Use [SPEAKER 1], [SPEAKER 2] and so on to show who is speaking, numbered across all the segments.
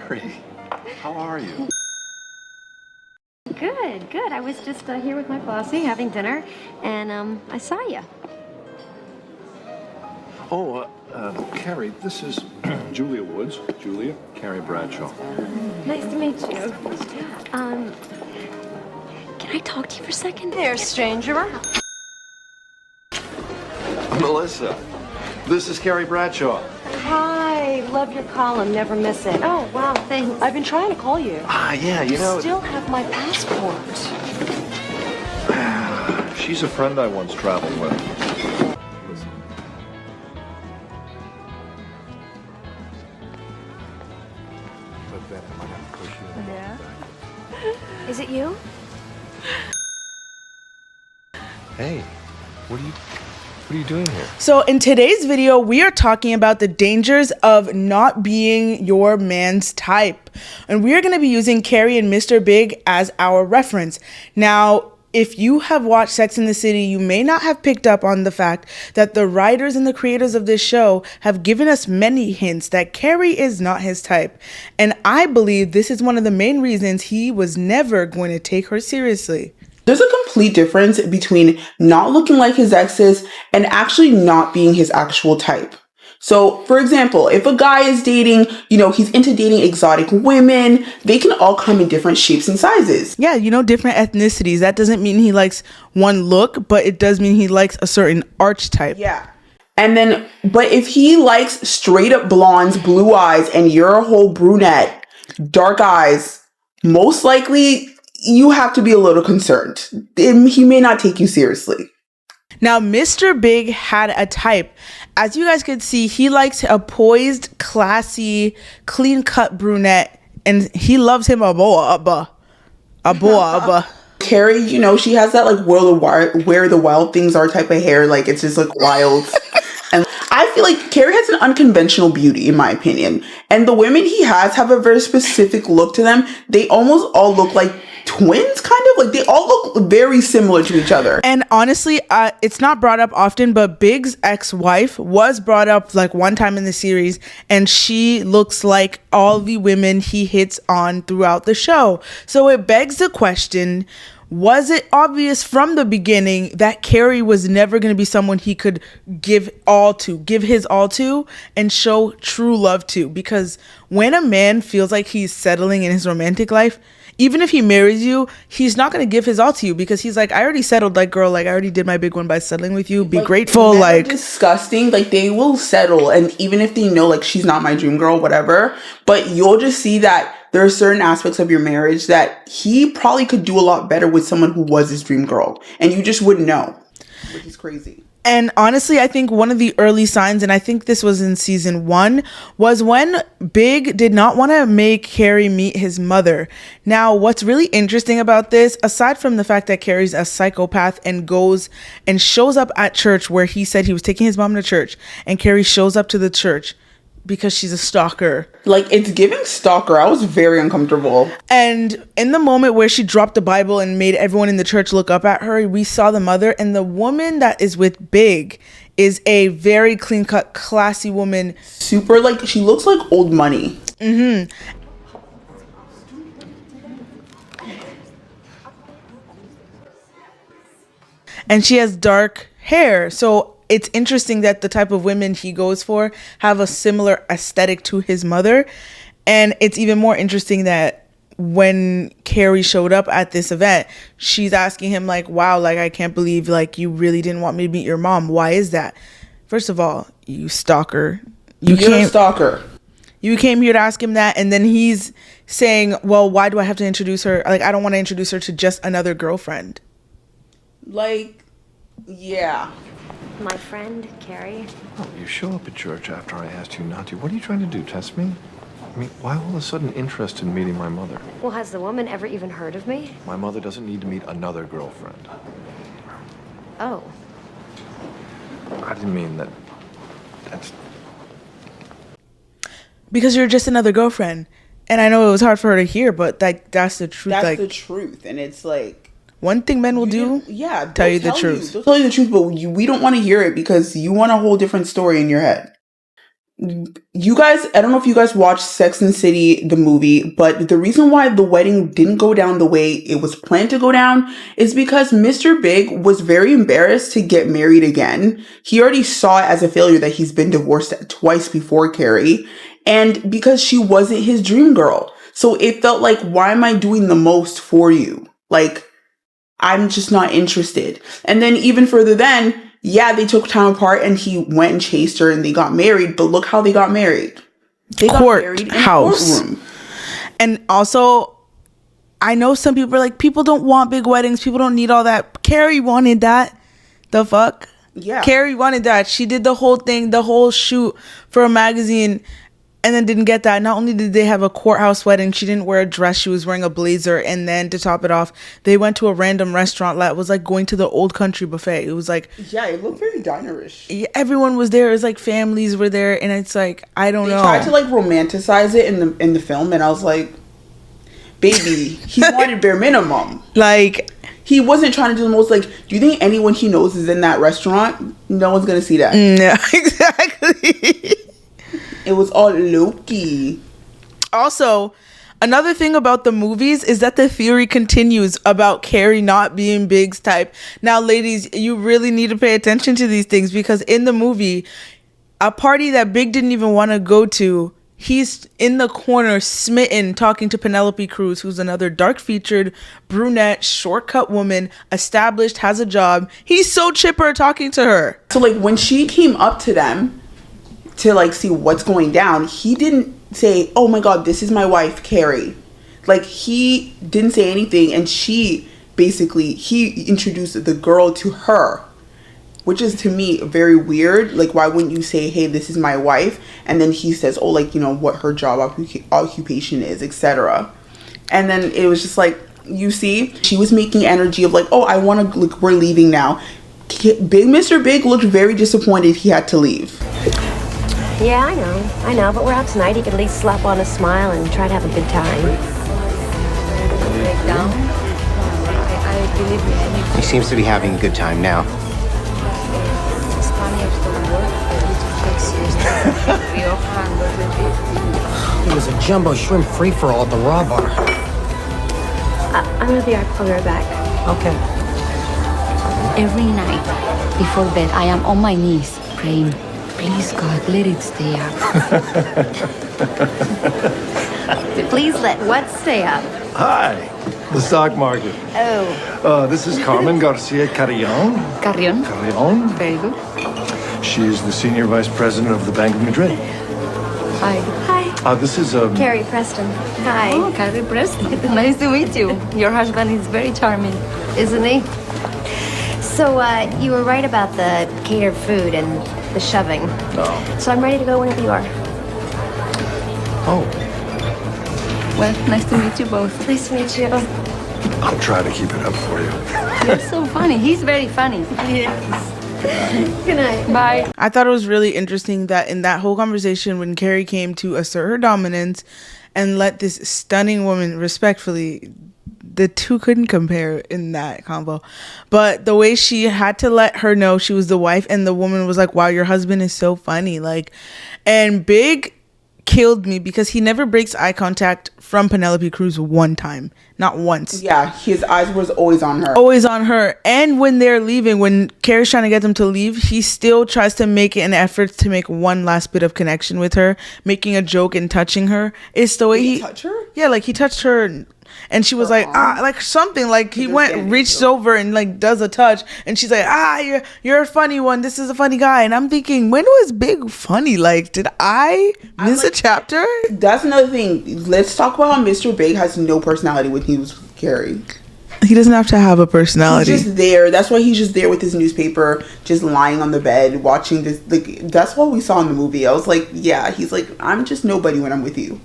[SPEAKER 1] Carrie, how are you?
[SPEAKER 2] Good, good. I was just here with my posse having dinner, and I saw you.
[SPEAKER 1] Oh, Carrie, this is Julia Woods. Julia, Carrie Bradshaw.
[SPEAKER 2] Nice to meet you. Can I talk to you for a second?
[SPEAKER 3] There, stranger.
[SPEAKER 1] Melissa, this is Carrie Bradshaw.
[SPEAKER 3] Hi, love your column, never miss it.
[SPEAKER 2] Oh, wow, thanks.
[SPEAKER 3] I've been trying to call you.
[SPEAKER 1] Yeah, you know...
[SPEAKER 3] Still have my passport.
[SPEAKER 1] She's a friend I once traveled with. Listen. But then I might have to push you in the back.
[SPEAKER 2] Is it you?
[SPEAKER 1] Hey, what are you doing here?
[SPEAKER 4] So in today's video, we are talking about the dangers of not being your man's type. And we are going to be using Carrie and Mr. Big as our reference. Now, if you have watched Sex and the City, you may not have picked up on the fact that the writers and the creators of this show have given us many hints that Carrie is not his type. And I believe this is one of the main reasons he was never going to take her seriously.
[SPEAKER 5] There's a complete difference between not looking like his exes and actually not being his actual type. So, for example, if a guy is dating, he's into dating exotic women, they can all come in different shapes and sizes.
[SPEAKER 4] Yeah, different ethnicities. That doesn't mean he likes one look, but it does mean he likes a certain archetype.
[SPEAKER 5] Yeah. And then, but if he likes straight up blondes, blue eyes, and you're a whole brunette, dark eyes, most likely you have to be a little concerned. He may not take you seriously.
[SPEAKER 4] Now, Mr. Big had a type. As you guys could see, he likes a poised, classy, clean-cut brunette, and he loves him a boa.
[SPEAKER 5] Carrie, she has that like where the wild things are type of hair. Like it's just like wild. And I feel like Carrie has an unconventional beauty, in my opinion. And the women he has have a very specific look to them. They almost all look like twins, kind of. Like they all look very similar to each other.
[SPEAKER 4] And honestly, it's not brought up often, but Big's ex-wife was brought up like one time in the series, and she looks like all the women he hits on throughout the show. So it begs the question, was it obvious from the beginning that Carrie was never going to be someone he could give his all to, and show true love to? Because when a man feels like he's settling in his romantic life, even if he marries you, he's not going to give his all to you, because he's like, I already settled, like, girl, like, I already did my big one by settling with you. Be grateful, like.
[SPEAKER 5] Disgusting. Like, they will settle. And even if they know, like, she's not my dream girl, whatever, but you'll just see that there are certain aspects of your marriage that he probably could do a lot better with someone who was his dream girl. And you just wouldn't know, which is crazy.
[SPEAKER 4] And honestly, I think one of the early signs, and I think this was in season 1, was when Big did not want to make Carrie meet his mother. Now, what's really interesting about this, aside from the fact that Carrie's a psychopath and goes and shows up at church where he said he was taking his mom to church, and Carrie shows up to the church because she's a stalker.
[SPEAKER 5] Like, it's giving stalker. I was very uncomfortable.
[SPEAKER 4] And in the moment where she dropped the Bible and made everyone in the church look up at her, we saw the mother, and the woman that is with Big is a very clean-cut, classy woman.
[SPEAKER 5] Super, like, she looks like old money.
[SPEAKER 4] Mm-hmm. And she has dark hair. So it's interesting that the type of women he goes for have a similar aesthetic to his mother. And it's even more interesting that when Carrie showed up at this event, she's asking him like, wow, like, I can't believe like you really didn't want me to meet your mom. Why is that? First of all, you stalker.
[SPEAKER 5] You're a stalker.
[SPEAKER 4] You came here to ask him that, and then he's saying, well, why do I have to introduce her? Like, I don't want to introduce her to just another girlfriend.
[SPEAKER 5] Like, yeah.
[SPEAKER 2] My friend, Carrie.
[SPEAKER 1] Oh, you show up at church after I asked you not to. What are you trying to do, test me? I mean, why all of a sudden interest in meeting my mother?
[SPEAKER 2] Well, has the woman ever even heard of me?
[SPEAKER 1] My mother doesn't need to meet another girlfriend.
[SPEAKER 2] Oh.
[SPEAKER 1] I didn't mean that. That's...
[SPEAKER 4] Because you're just another girlfriend. And I know it was hard for her to hear, but that's the truth.
[SPEAKER 5] That's the truth. And it's like,
[SPEAKER 4] one thing men will do, tell you the truth.
[SPEAKER 5] They'll tell you the truth, but we don't want to hear it because you want a whole different story in your head. you guys, I don't know if you guys watched Sex and the City, the movie, but the reason why the wedding didn't go down the way it was planned to go down is because Mr. Big was very embarrassed to get married again. He already saw it as a failure that he's been divorced twice before Carrie, and because she wasn't his dream girl. So it felt like, why am I doing the most for you? Like, I'm just not interested. And then even further then, yeah, they took time apart and he went and chased her and they got married, but look how they got married. They got married in a courtroom.
[SPEAKER 4] And also, I know some people are like, people don't want big weddings. People don't need all that. Carrie wanted that. The fuck?
[SPEAKER 5] Yeah.
[SPEAKER 4] Carrie wanted that. She did the whole thing, the whole shoot for a magazine, and then didn't get that. Not only did they have a courthouse wedding, she didn't wear a dress. She was wearing a blazer. And then to top it off, they went to a random restaurant that was like going to the old country buffet. It was like,
[SPEAKER 5] yeah, it looked very dinerish.
[SPEAKER 4] Everyone was there. It was like families were there. And it's like, I don't know.
[SPEAKER 5] They tried to like romanticize it in the film. And I was like, baby, he wanted bare minimum.
[SPEAKER 4] Like,
[SPEAKER 5] he wasn't trying to do the most. Like, do you think anyone he knows is in that restaurant? No one's going to see that.
[SPEAKER 4] No, exactly.
[SPEAKER 5] It was all low-key.
[SPEAKER 4] Also, another thing about the movies is that the theory continues about Carrie not being Big's type. Now, ladies, you really need to pay attention to these things because in the movie, a party that Big didn't even want to go to, he's in the corner smitten talking to Penelope Cruz, who's another dark-featured, brunette, shortcut woman, established, has a job. He's so chipper talking to her.
[SPEAKER 5] So, like, when she came up to them to like see what's going down, he didn't say, oh my god, this is my wife Carrie. Like, he didn't say anything, and she basically, he introduced the girl to her, which is to me very weird. Like, why wouldn't you say, hey, this is my wife, and then he says, oh, like, you know, what her job occupation is, etc. And then it was just like, you see, she was making energy of like, oh, I want to, like, we're leaving now. Big Mr. Big looked very disappointed he had to leave.
[SPEAKER 2] Yeah, I know, but we're out tonight. He could at least slap on a smile and try to have a good time.
[SPEAKER 6] He seems to be having a good time now. It was a jumbo shrimp free-for-all at the Raw Bar.
[SPEAKER 2] I'm gonna be right. I'll be right back.
[SPEAKER 6] Okay.
[SPEAKER 7] Every night before bed, I am on my knees praying, please God, let it stay up.
[SPEAKER 2] Please let what stay up?
[SPEAKER 1] Hi, the stock market.
[SPEAKER 2] Oh.
[SPEAKER 1] This is Carmen Garcia Carrion.
[SPEAKER 7] Carrion.
[SPEAKER 1] Carrion.
[SPEAKER 7] Very good.
[SPEAKER 1] She's the senior vice president of the Bank of Madrid.
[SPEAKER 7] Hi.
[SPEAKER 2] Hi.
[SPEAKER 1] This is
[SPEAKER 2] Carrie Preston. Hi.
[SPEAKER 7] Oh, Carrie Preston. Nice to meet you. Your husband is very charming.
[SPEAKER 2] Isn't he? So, you were right about the catered food and the shoving.
[SPEAKER 1] Oh.
[SPEAKER 2] So I'm ready to go whenever you are.
[SPEAKER 1] Oh,
[SPEAKER 7] Well, nice to meet you both.
[SPEAKER 2] Nice to meet you.
[SPEAKER 1] I'll try to keep it up for you.
[SPEAKER 7] You're so funny. He's very funny.
[SPEAKER 2] Yes. Good night.
[SPEAKER 7] Bye.
[SPEAKER 4] I thought it was really interesting that in that whole conversation, when Carrie came to assert her dominance and let this stunning woman, respectfully, the two couldn't compare in that combo. But the way she had to let her know she was the wife, and the woman was like, wow, your husband is so funny. Like, and Big killed me because he never breaks eye contact from Penelope Cruz one time. Not once.
[SPEAKER 5] Yeah, his eyes was always on her.
[SPEAKER 4] Always on her. And when they're leaving, when Carrie's trying to get them to leave, he still tries to make an effort to make one last bit of connection with her, making a joke and touching her. It's the way
[SPEAKER 5] Did he touch her?
[SPEAKER 4] Yeah, like he touched her and she was like, like something, like he reached over and like does a touch, and she's like, you're a funny one, this is a funny guy. And I'm thinking, when was Big funny? Like, did I miss a chapter?
[SPEAKER 5] That's another thing. Let's talk about how Mr. Big has no personality when he was with Carrie.
[SPEAKER 4] He doesn't have to have a personality.
[SPEAKER 5] He's just there. That's why he's just there with his newspaper, just lying on the bed, watching this. Like, that's what we saw in the movie. I was like, yeah, he's like, I'm just nobody when I'm with you.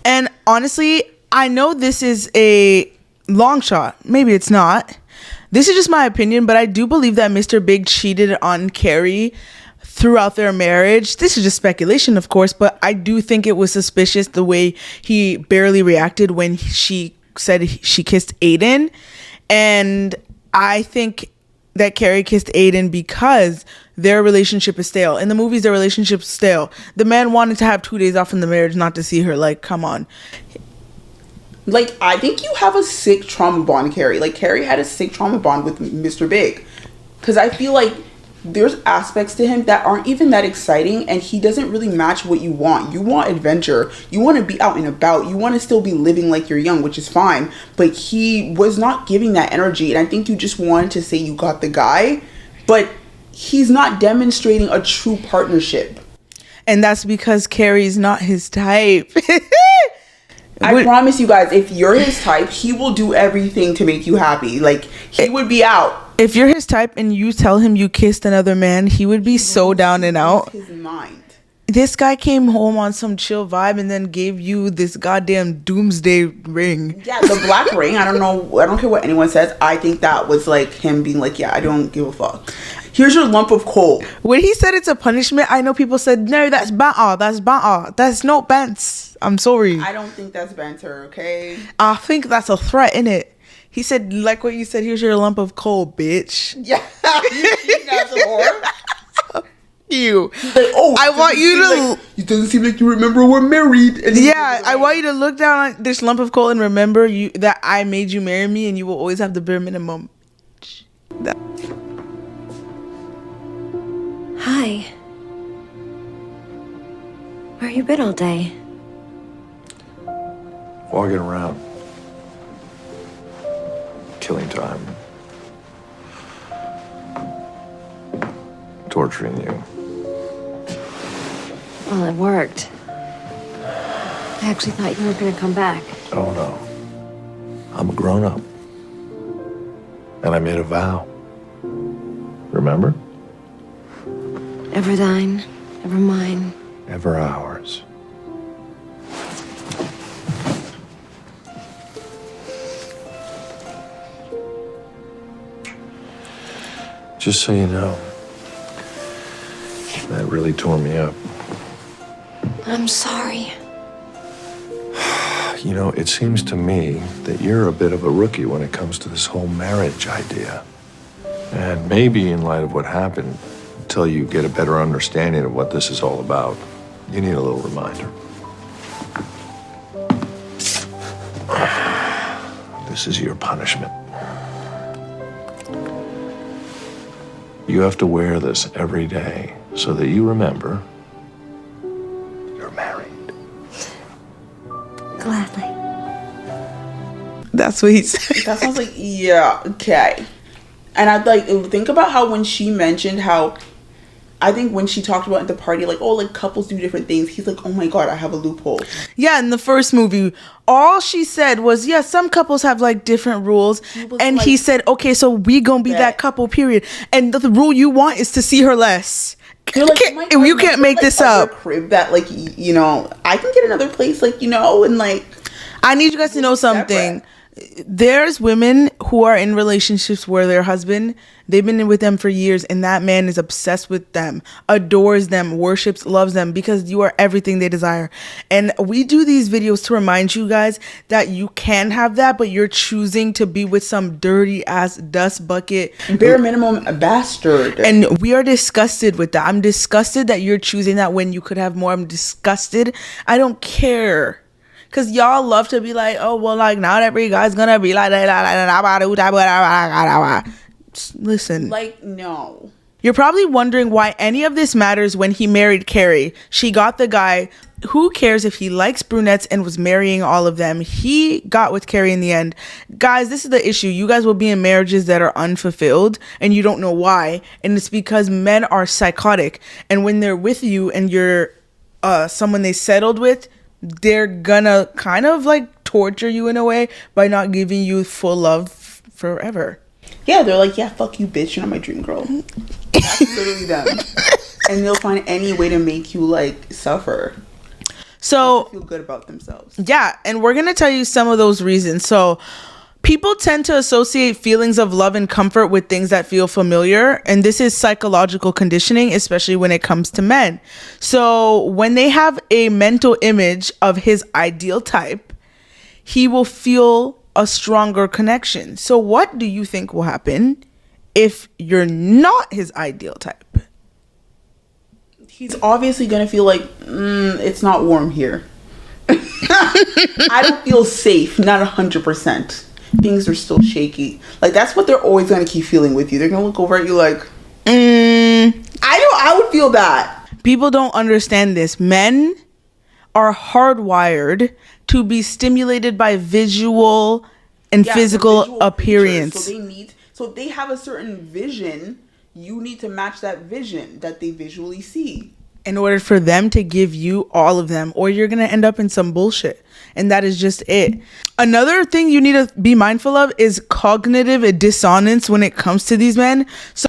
[SPEAKER 4] And honestly, I know this is a long shot. Maybe it's not. This is just my opinion, but I do believe that Mr. Big cheated on Carrie throughout their marriage. This is just speculation, of course, but I do think it was suspicious the way he barely reacted when she said she kissed Aiden. And I think that Carrie kissed Aiden because their relationship is stale. In the movies, their relationship's stale. The man wanted to have 2 days off in the marriage not to see her. Like, come on.
[SPEAKER 5] Like, I think you have a sick trauma bond, Carrie. Like, Carrie had a sick trauma bond with Mr. Big. Because I feel like there's aspects to him that aren't even that exciting, and he doesn't really match what you want. You want adventure. You want to be out and about. You want to still be living like you're young, which is fine. But he was not giving that energy, and I think you just wanted to say you got the guy, but he's not demonstrating a true partnership.
[SPEAKER 4] And that's because Carrie's not his type.
[SPEAKER 5] I promise you guys, if you're his type, he will do everything to make you happy. Like, he would be out.
[SPEAKER 4] If you're his type and you tell him you kissed another man, he would be so down and out.
[SPEAKER 5] His mind.
[SPEAKER 4] This guy came home on some chill vibe and then gave you this goddamn doomsday ring.
[SPEAKER 5] Yeah, the black ring. I don't know. I don't care what anyone says. I think that was like him being like, yeah, I don't give a fuck. Here's your lump of coal.
[SPEAKER 4] When he said it's a punishment, I know people said, no, that's banter. That's banter. That's no bants. I'm sorry.
[SPEAKER 5] I don't think that's banter, okay?
[SPEAKER 4] I think that's a threat, innit? He said, like what you said, here's your lump of coal, bitch.
[SPEAKER 5] Yeah. That's a whore.
[SPEAKER 4] You.
[SPEAKER 5] He's like, oh,
[SPEAKER 4] I want you to...
[SPEAKER 5] it doesn't seem like you remember we're married. And
[SPEAKER 4] yeah, I want you to look down on this lump of coal and remember you that I made you marry me and you will always have the bare minimum.
[SPEAKER 2] Hi. Where you been all day?
[SPEAKER 1] Walking around. Killing time. Torturing you.
[SPEAKER 2] Well, it worked. I actually thought you were gonna come back.
[SPEAKER 1] Oh no. I'm a grown-up. And I made a vow. Remember?
[SPEAKER 2] Ever thine, ever mine.
[SPEAKER 1] Ever ours. Just so you know, that really tore me up.
[SPEAKER 2] I'm sorry.
[SPEAKER 1] You know, it seems to me that you're a bit of a rookie when it comes to this whole marriage idea. And maybe in light of what happened, until you get a better understanding of what this is all about, you need a little reminder. This is your punishment. You have to wear this every day so that you remember you're married.
[SPEAKER 2] Gladly.
[SPEAKER 4] That's what he said.
[SPEAKER 5] That sounds like, yeah, okay. And I'd like, think about how when she mentioned how, I think when she talked about at the party, like, oh, like couples do different things. He's like, oh my God, I have a loophole.
[SPEAKER 4] Yeah, in the first movie, all she said was, yeah, some couples have like different rules. And
[SPEAKER 5] like,
[SPEAKER 4] he said, okay, so we gonna be that couple, period. And the rule you want is to see her less.
[SPEAKER 5] You're like, oh my God,
[SPEAKER 4] you can't make
[SPEAKER 5] like,
[SPEAKER 4] this up.
[SPEAKER 5] Crib that, like, you know, I can get another place, like, you know, and like.
[SPEAKER 4] I need you guys to know something. There's women who are in relationships where their husband, they've been with them for years, and that man is obsessed with them, adores them, worships, loves them, because you are everything they desire. And we do these videos to remind you guys that you can have that, but you're choosing to be with some dirty ass dust bucket,
[SPEAKER 5] bare minimum, a bastard.
[SPEAKER 4] and we are disgusted with that. I'm disgusted that you're choosing that when you could have more. I'm disgusted. I don't care. Because y'all love to be like, oh, well, like, not every guy's gonna be like, listen.
[SPEAKER 5] Like, no.
[SPEAKER 4] You're probably wondering why any of this matters when he married Carrie. She got the guy. Who cares if he likes brunettes and was marrying all of them? He got with Carrie in the end. Guys, this is the issue. You guys will be in marriages that are unfulfilled and you don't know why. And it's because men are psychotic. And when they're with you and you're someone they settled with, they're gonna kind of like torture you in a way by not giving you full love forever.
[SPEAKER 5] Yeah, they're like, yeah, fuck you, bitch, you're not my dream girl. That's literally them. And they'll find any way to make you like suffer.
[SPEAKER 4] So
[SPEAKER 5] feel good about themselves.
[SPEAKER 4] Yeah, and we're gonna tell you some of those reasons. So people tend to associate feelings of love and comfort with things that feel familiar. And this is psychological conditioning, especially when it comes to men. So when they have a mental image of his ideal type, he will feel a stronger connection. So what do you think will happen if you're not his ideal type?
[SPEAKER 5] He's obviously gonna feel like it's not warm here. I don't feel safe, not 100%. Things are still shaky. Like, that's what they're always gonna keep feeling with you. They're gonna look over at you like, I would feel that.
[SPEAKER 4] People don't understand this. Men are hardwired to be stimulated by visual and physical
[SPEAKER 5] visual
[SPEAKER 4] appearance.
[SPEAKER 5] Pictures. So if they have a certain vision, you need to match that vision that they visually see
[SPEAKER 4] in order for them to give you all of them, or you're gonna end up in some bullshit. And that is just it. Another thing you need to be mindful of is cognitive dissonance when it comes to these men. So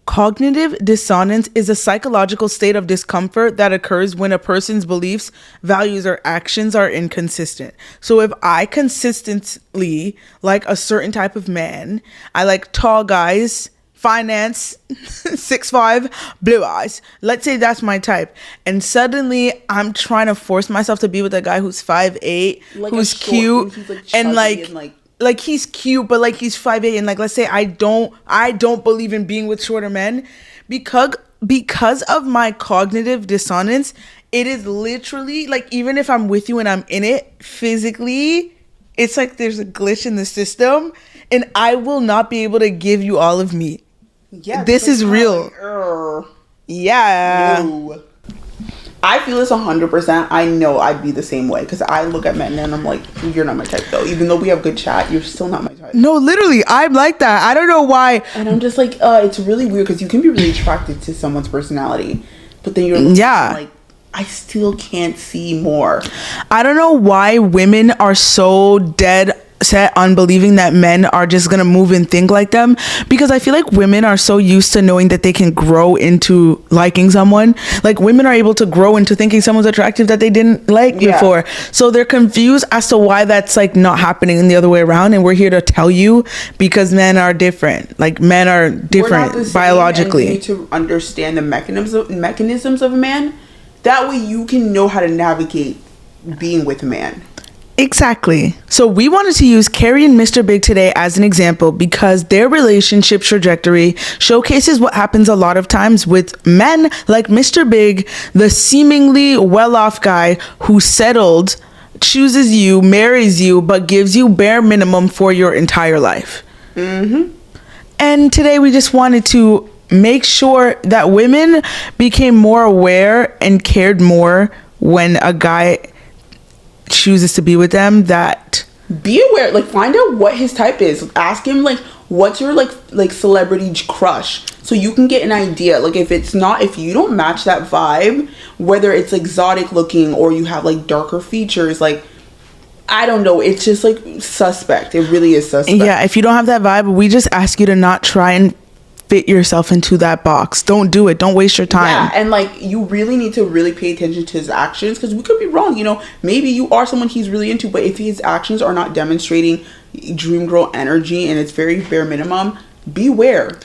[SPEAKER 4] cognitive dissonance is a psychological state of discomfort that occurs when a person's beliefs, values, or actions are inconsistent. So if I consistently like a certain type of man, I like tall guys, finance, 6'5", blue eyes. Let's say that's my type. And suddenly I'm trying to force myself to be with a guy who's 5'8",
[SPEAKER 5] like
[SPEAKER 4] who's cute, and like he's cute, but like he's 5'8", and like, let's say I don't believe in being with shorter men because of my cognitive dissonance. It is literally like, even if I'm with you and I'm in it physically, it's like there's a glitch in the system, and I will not be able to give you all of me.
[SPEAKER 5] Yeah,
[SPEAKER 4] this is real.
[SPEAKER 5] Like,
[SPEAKER 4] yeah.
[SPEAKER 5] No. I feel this 100%. I know I'd be the same way, because I look at men and I'm like, you're not my type though. Even though we have good chat, you're still not my type.
[SPEAKER 4] No, literally, I'm like that. I don't know why.
[SPEAKER 5] And I'm just like, it's really weird, because you can be really attracted to someone's personality, but then you're like, I still can't see more.
[SPEAKER 4] I don't know why women are so dead set on believing that men are just gonna move and think like them, because I feel like women are so used to knowing that they can grow into liking someone. Like, women are able to grow into thinking someone's attractive that they didn't like before, so they're confused as to why that's like not happening in the other way around. And we're here to tell you, because men are different. Like, men are different biologically.
[SPEAKER 5] And you need to understand the mechanisms of a man. That way you can know how to navigate being with a man.
[SPEAKER 4] Exactly. So we wanted to use Carrie and Mr. Big today as an example, because their relationship trajectory showcases what happens a lot of times with men like Mr. Big, the seemingly well-off guy who settled, chooses you, marries you, but gives you bare minimum for your entire life. And today we just wanted to make sure that women became more aware and cared more when a guy chooses to be with them. That
[SPEAKER 5] be aware, like, find out what his type is. Ask him, like, what's your like celebrity crush, so you can get an idea. Like, if you don't match that vibe, whether it's exotic looking or you have like darker features, like, I don't know, it's just like suspect. It really is suspect.
[SPEAKER 4] Yeah, if you don't have that vibe, we just ask you to not try and fit yourself into that box. Don't do it. Don't waste your time.
[SPEAKER 5] Yeah, and like, you really need to really pay attention to his actions, because we could be wrong. You know, maybe you are someone he's really into, but if his actions are not demonstrating dream girl energy and it's very bare minimum, beware.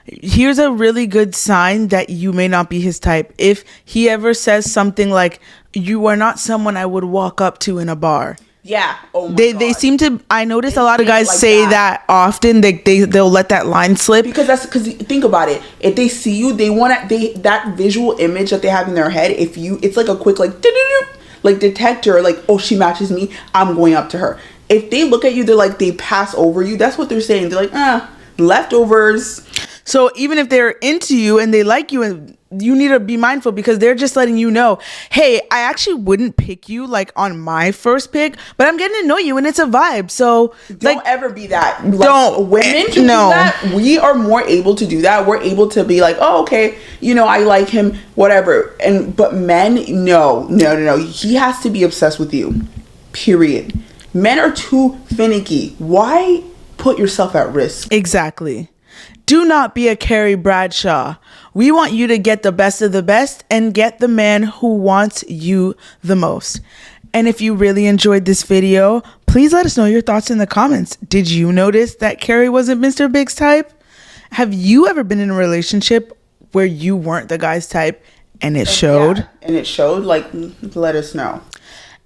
[SPEAKER 4] Here's a really good sign that you may not be his type. If he ever says something like, "You are not someone I would walk up to in a bar."
[SPEAKER 5] Yeah. Oh my God.
[SPEAKER 4] They seem to. I notice a lot of guys say that often. They'll let that line slip,
[SPEAKER 5] because think about it. If they see you, that visual image that they have in their head. It's like a quick like detector. Like, oh, she matches me, I'm going up to her. If they look at you, they're like, they pass over you. That's what they're saying. They're like, leftovers.
[SPEAKER 4] So even if they're into you and they like you, and you need to be mindful, because they're just letting you know, hey, I actually wouldn't pick you like on my first pick, but I'm getting to know you and it's a vibe. So
[SPEAKER 5] don't ever be that. Like,
[SPEAKER 4] don't.
[SPEAKER 5] Women can do that. We are more able to do that. We're able to be like, oh, okay, you know, I like him, whatever. But men, no. He has to be obsessed with you. Period. Men are too finicky. Why put yourself at risk?
[SPEAKER 4] Exactly. Do not be a Carrie Bradshaw. We want you to get the best of the best and get the man who wants you the most. And if you really enjoyed this video, please let us know your thoughts in the comments. Did you notice that Carrie wasn't Mr. Big's type? Have you ever been in a relationship where you weren't the guy's type and it showed?
[SPEAKER 5] Yeah, and it showed? Like, let us know.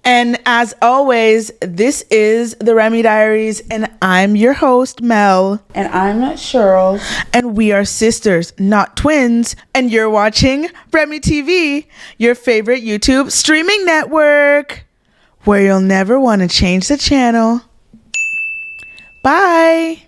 [SPEAKER 4] And as always, this is the Remy Diaries, and I'm your host, Mel.
[SPEAKER 5] And I'm Cheryl.
[SPEAKER 4] And we are sisters, not twins. And you're watching Remy TV, your favorite YouTube streaming network, where you'll never want to change the channel. Bye.